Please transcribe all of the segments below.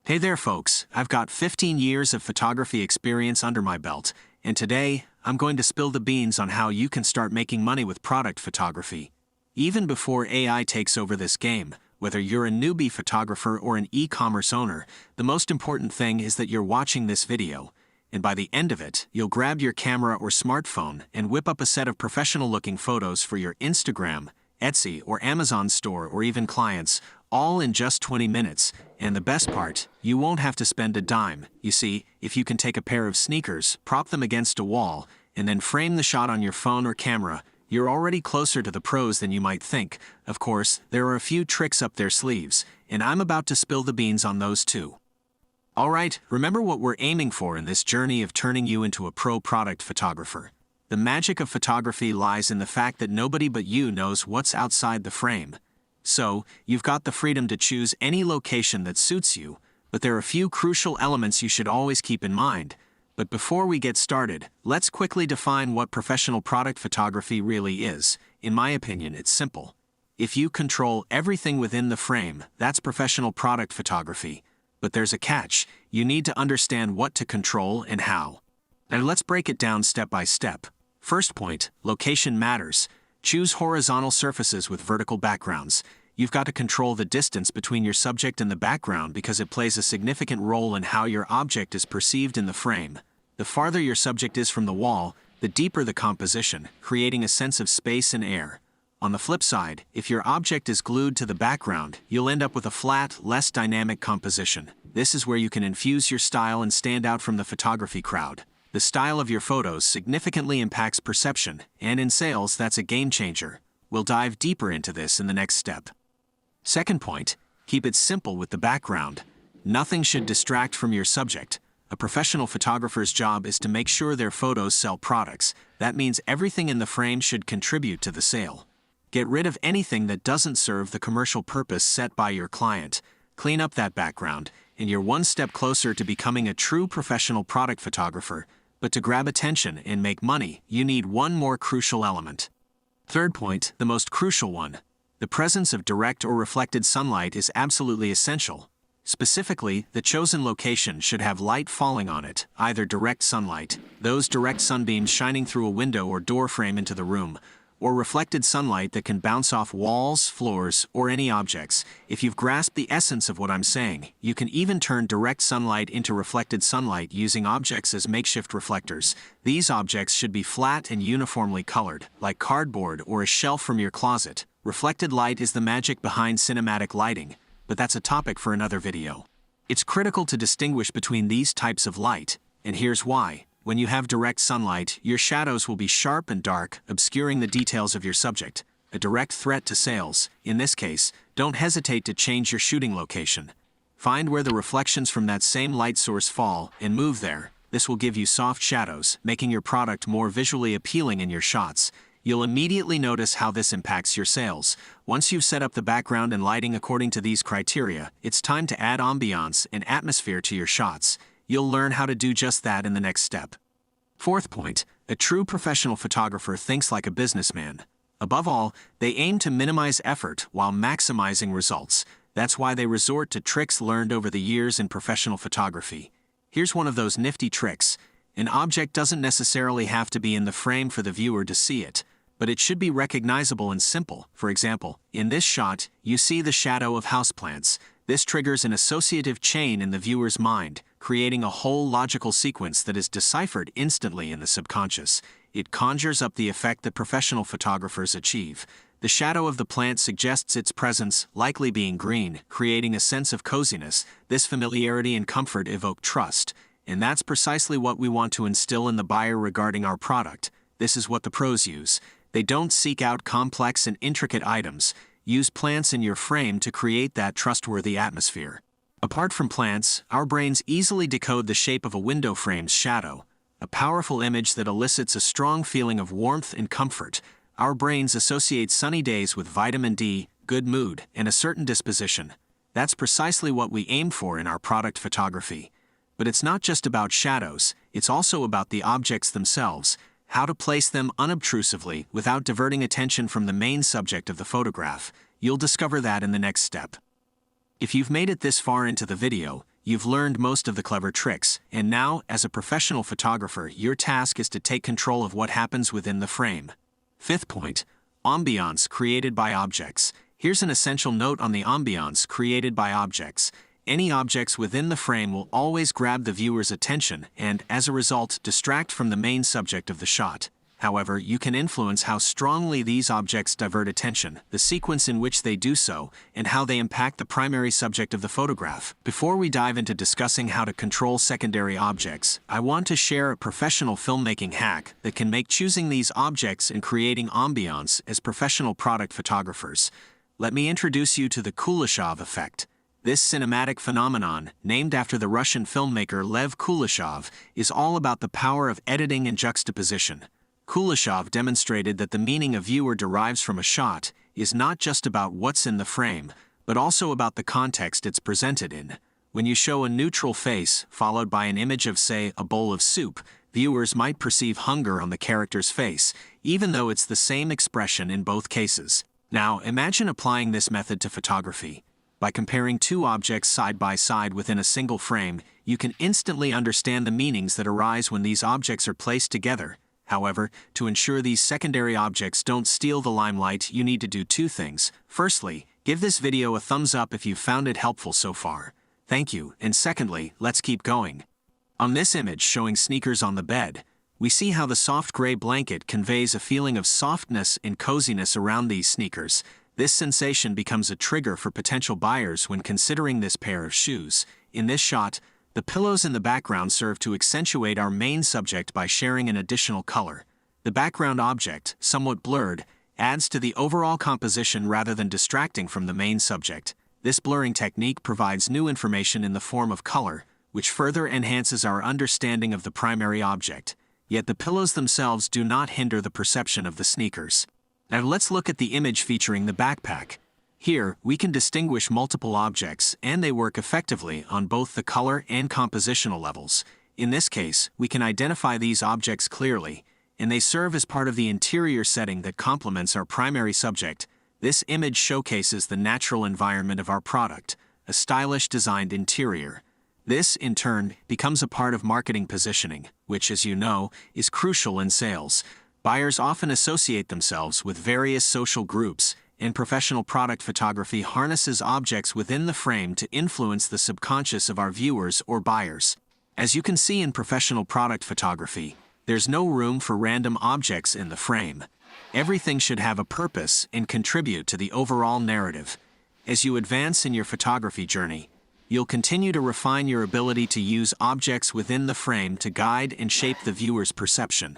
Hey there folks, I've got 15 years of photography experience under my belt, and today, I'm going to spill the beans on how you can start making money with product photography. Even before AI takes over this game, whether you're a newbie photographer or an e-commerce owner, the most important thing is that you're watching this video, and by the end of it, you'll grab your camera or smartphone and whip up a set of professional-looking photos for your Instagram, Etsy, or Amazon store or even clients, all in just 20 minutes. And the best part, you won't have to spend a dime. You see, if you can take a pair of sneakers, prop them against a wall, and then frame the shot on your phone or camera, you're already closer to the pros than you might think. Of course, there are a few tricks up their sleeves, and I'm about to spill the beans on those too. Alright, remember what we're aiming for in this journey of turning you into a pro product photographer. The magic of photography lies in the fact that nobody but you knows what's outside the frame. So, you've got the freedom to choose any location that suits you, but there are a few crucial elements you should always keep in mind. But before we get started, let's quickly define what professional product photography really is. In my opinion, it's simple. If you control everything within the frame, that's professional product photography. But there's a catch. You need to understand what to control and how. Now let's break it down step by step. First point, location matters. Choose horizontal surfaces with vertical backgrounds. You've got to control the distance between your subject and the background because it plays a significant role in how your object is perceived in the frame. The farther your subject is from the wall, the deeper the composition, creating a sense of space and air. On the flip side, if your object is glued to the background, you'll end up with a flat, less dynamic composition. This is where you can infuse your style and stand out from the photography crowd. The style of your photos significantly impacts perception, and in sales, that's a game changer. We'll dive deeper into this in the next step. Second point, keep it simple with the background. Nothing should distract from your subject. A professional photographer's job is to make sure their photos sell products. That means everything in the frame should contribute to the sale. Get rid of anything that doesn't serve the commercial purpose set by your client. Clean up that background, and you're one step closer to becoming a true professional product photographer. But to grab attention and make money, you need one more crucial element. Third point, the most crucial one. The presence of direct or reflected sunlight is absolutely essential. Specifically, the chosen location should have light falling on it, either direct sunlight, those direct sunbeams shining through a window or door frame into the room, or reflected sunlight that can bounce off walls, floors, or any objects. If you've grasped the essence of what I'm saying, you can even turn direct sunlight into reflected sunlight using objects as makeshift reflectors. These objects should be flat and uniformly colored, like cardboard or a shelf from your closet. Reflected light is the magic behind cinematic lighting, but that's a topic for another video. It's critical to distinguish between these types of light, and here's why. When you have direct sunlight, your shadows will be sharp and dark, obscuring the details of your subject. A direct threat to sales. In this case, don't hesitate to change your shooting location. Find where the reflections from that same light source fall and move there. This will give you soft shadows, making your product more visually appealing in your shots. You'll immediately notice how this impacts your sales. Once you've set up the background and lighting according to these criteria, it's time to add ambiance and atmosphere to your shots. You'll learn how to do just that in the next step. Fourth point, a true professional photographer thinks like a businessman. Above all, they aim to minimize effort while maximizing results. That's why they resort to tricks learned over the years in professional photography. Here's one of those nifty tricks. An object doesn't necessarily have to be in the frame for the viewer to see it, but it should be recognizable and simple. For example, in this shot, you see the shadow of houseplants. This triggers an associative chain in the viewer's mind, creating a whole logical sequence that is deciphered instantly in the subconscious. It conjures up the effect that professional photographers achieve. The shadow of the plant suggests its presence, likely being green, creating a sense of coziness. This familiarity and comfort evoke trust, and that's precisely what we want to instill in the buyer regarding our product. This is what the pros use. They don't seek out complex and intricate items. Use plants in your frame to create that trustworthy atmosphere. Apart from plants, our brains easily decode the shape of a window frame's shadow, a powerful image that elicits a strong feeling of warmth and comfort. Our brains associate sunny days with vitamin D, good mood, and a certain disposition. That's precisely what we aim for in our product photography. But it's not just about shadows, it's also about the objects themselves. How to place them unobtrusively without diverting attention from the main subject of the photograph. You'll discover that in the next step. If you've made it this far into the video, You've learned most of the clever tricks, and now, as a professional photographer, your task is to take control of what happens within the frame. Fifth point, ambiance created by objects. Here's an essential note on the ambiance created by objects. Any objects within the frame will always grab the viewer's attention and, as a result, distract from the main subject of the shot. However, you can influence how strongly these objects divert attention, the sequence in which they do so, and how they impact the primary subject of the photograph. Before we dive into discussing how to control secondary objects, I want to share a professional filmmaking hack that can make choosing these objects and creating ambiance as professional product photographers. Let me introduce you to the Kuleshov Effect. This cinematic phenomenon, named after the Russian filmmaker Lev Kuleshov, is all about the power of editing and juxtaposition. Kuleshov demonstrated that the meaning a viewer derives from a shot is not just about what's in the frame, but also about the context it's presented in. When you show a neutral face, followed by an image of, say, a bowl of soup, viewers might perceive hunger on the character's face, even though it's the same expression in both cases. Now, imagine applying this method to photography. By comparing two objects side by side within a single frame, you can instantly understand the meanings that arise when these objects are placed together. However, to ensure these secondary objects don't steal the limelight, you need to do two things. Firstly, give this video a thumbs up if you found it helpful so far. Thank you. And secondly, let's keep going. On this image showing sneakers on the bed, we see how the soft gray blanket conveys a feeling of softness and coziness around these sneakers. This sensation becomes a trigger for potential buyers when considering this pair of shoes. In this shot, the pillows in the background serve to accentuate our main subject by sharing an additional color. The background object, somewhat blurred, adds to the overall composition rather than distracting from the main subject. This blurring technique provides new information in the form of color, which further enhances our understanding of the primary object. Yet the pillows themselves do not hinder the perception of the sneakers. Now let's look at the image featuring the backpack. Here, we can distinguish multiple objects, and they work effectively on both the color and compositional levels. In this case, we can identify these objects clearly, and they serve as part of the interior setting that complements our primary subject. This image showcases the natural environment of our product, a stylish designed interior. This, in turn, becomes a part of marketing positioning, which, as you know, is crucial in sales. Buyers often associate themselves with various social groups, and professional product photography harnesses objects within the frame to influence the subconscious of our viewers or buyers. As you can see in professional product photography, there's no room for random objects in the frame. Everything should have a purpose and contribute to the overall narrative. As you advance in your photography journey, you'll continue to refine your ability to use objects within the frame to guide and shape the viewer's perception.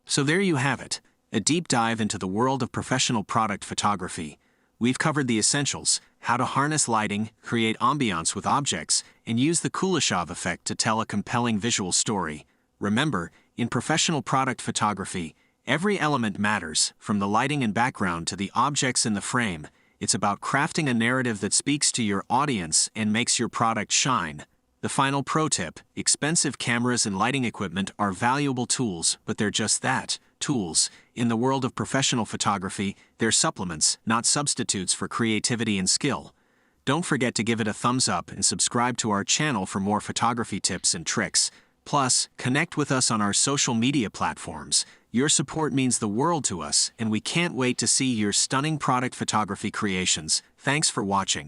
So there you have it, a deep dive into the world of professional product photography. We've covered the essentials: how to harness lighting, create ambiance with objects, and use the Kuleshov effect to tell a compelling visual story. Remember, in professional product photography, every element matters, from the lighting and background to the objects in the frame. It's about crafting a narrative that speaks to your audience and makes your product shine. The final pro tip: expensive cameras and lighting equipment are valuable tools, but they're just that, tools. In the world of professional photography, they're supplements, not substitutes for creativity and skill. Don't forget to give it a thumbs up and subscribe to our channel for more photography tips and tricks. Plus, connect with us on our social media platforms. Your support means the world to us, and we can't wait to see your stunning product photography creations. Thanks for watching.